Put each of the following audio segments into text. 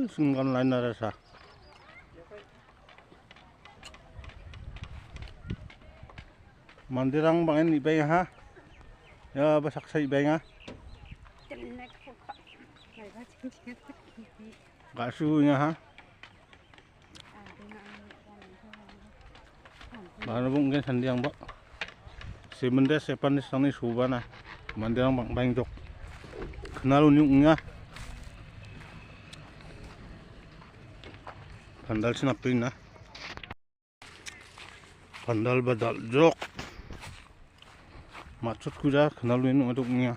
Sungkan lain na rasa. Mandirang bangin ibay ha. Ya basak sa ibay nga. Kasunya ha. Bahan mungkin sandiang bak. Sebendes sepanis sangi subana. Mandirang bang bang jok. Kenal unyungnya. Pandal sinapin na. Pandal badal jok. Maksud kuda kenal unyungnya.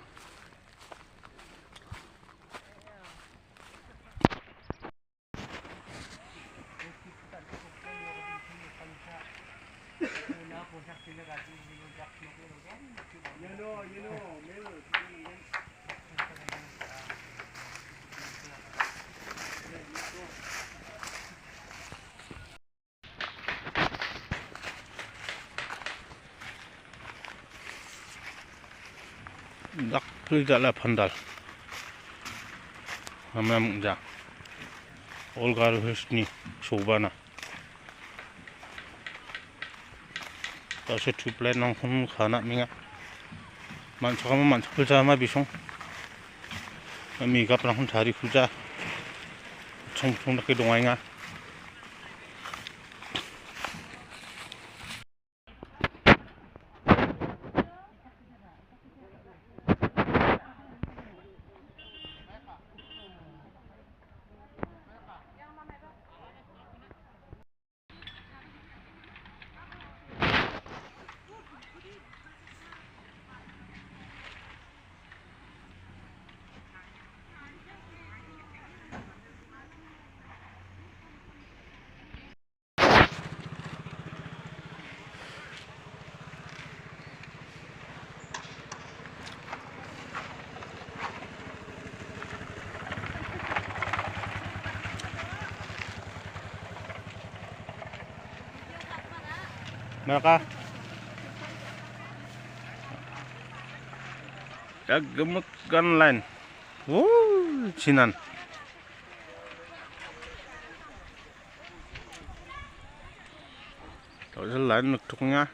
Dak tidak lah pandal. Hamam ja. Olgar husni sobana. Tase tuple nang khun khana minga. Manchakama manchakul ma bisong. Mi gap nang khun thari khuja. Chong chong dak dongai nga. Mereka ya gemuk kan lain. Cinan. Kalau lain nuktuknya